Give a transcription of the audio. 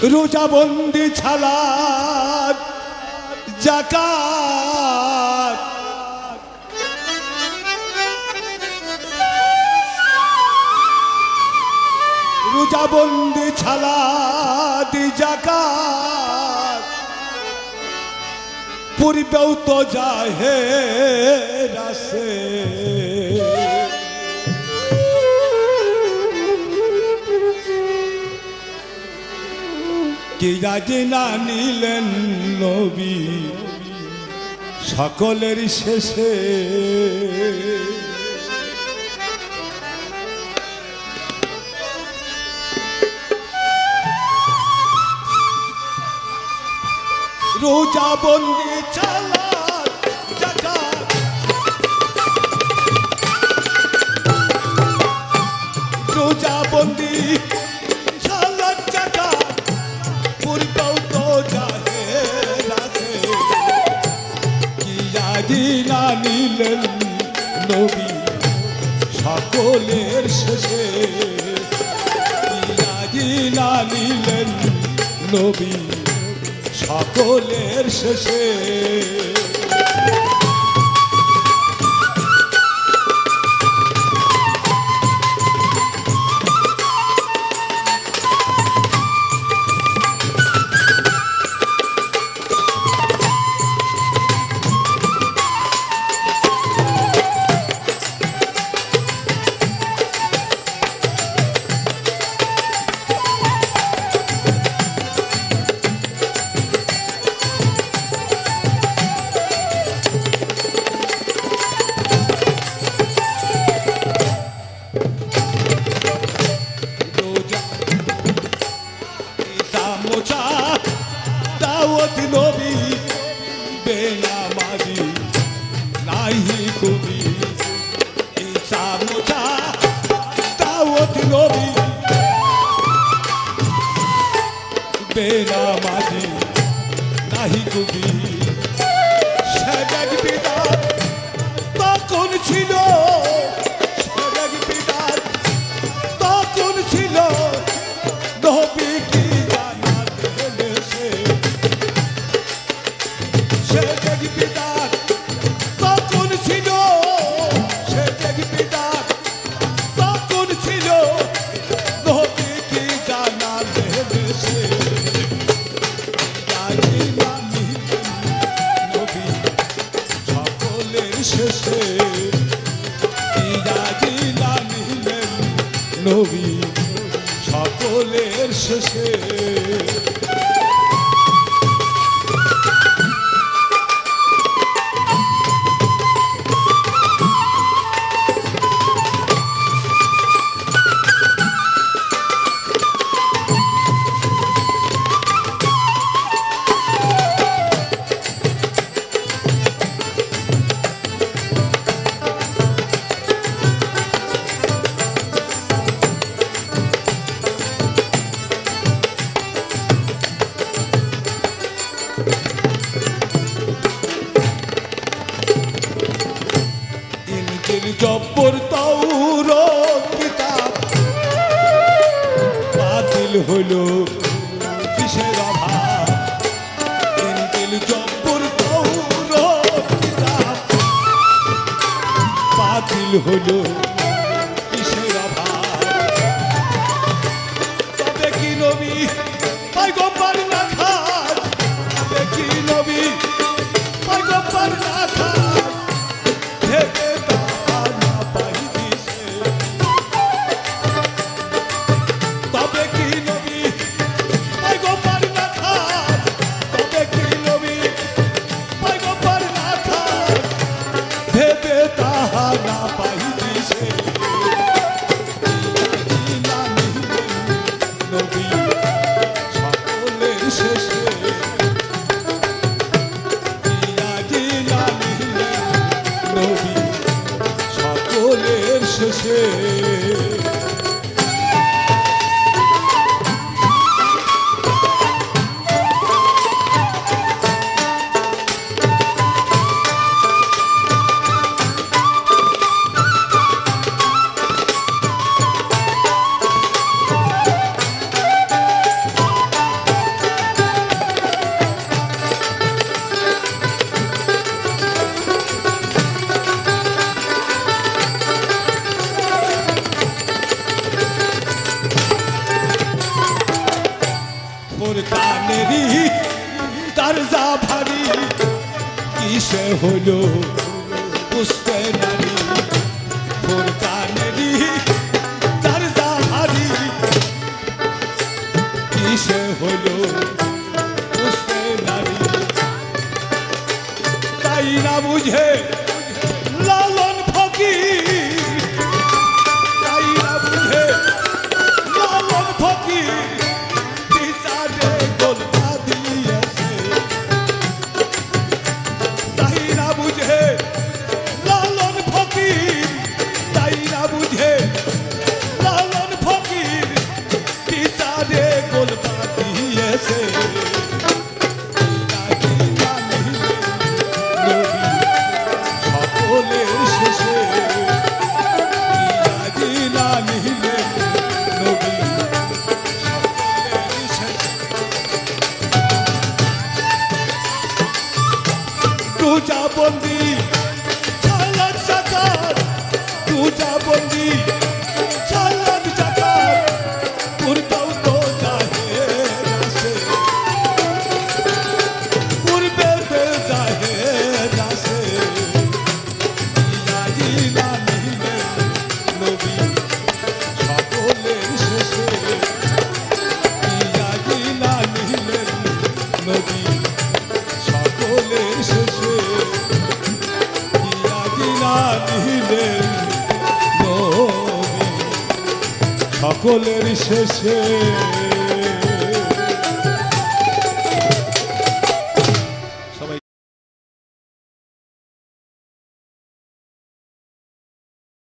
রোজা বন্দি ছালাত যাকাত রোজা বন্দি ছালাত যাকাত পূর্বেও তো জাহের আছে কি রাজি না নিলেন নবী সকলের শেষে রোজা বন্দি ছালাত যাকাত রোজা বন্দি ছালাত যাকাত পূর্বেও তো জাহের আছে কি রাজি না নিলেন নবী সকলের শেষে কি রাজি না নিলেন নবী সকলের শেষে দাওয়াত নবী বেনামাজি নাহি কবি ঈসা মুসা দাওয়াত নবী বেনামাজি নাহি কবি সেরেক বিদাত তখন ছিল সেরেক বিদাত তখন ছিল নবী কি তখন ছিল সে পিতার তখন ছিল নবী কি জানা দেশে নবী সকলের শেষে নিলেন নবী সকলের শেষে জব্বর তাওরাত কিতাব বাতিল হলো কিসের অভাব ইনজিল জব্বর তাওরাত কিতাব বাতিল হলো কিসের অভাব তবে কি নবী পয়গম্বর না খান তবে কি নবী পয়গম্বর না খান ভেবে তাহা না পাইছে কানেরই তার যা ভারী কিসে হলো বুঝতে নারী তোর কানেরই তার যা ভারী কিসে হলো বুঝতে নারী তাই না বুঝে লালন ফকির তাই না বুঝে লালন ফকির বিচারে গোলটা দিয়েছে তাই না বুঝে লালন ফকির তাই না বুঝে লালন ফকির বিচারে গোলটা দিয়েছে সকলের শেষে না নিলে নবী সকলের শেষে তুজা বন্দি চালাক জাকাত তুজা বন্দি চালাক জাকাত পূর্বেও তো জাহের আছে পূর্বেও তো জাহের আছে ইলা নিলে নবী সকলের শেষে ইলা নিলে নবী সকলের শেষে ইলা নিলে নবী সকলের শেষে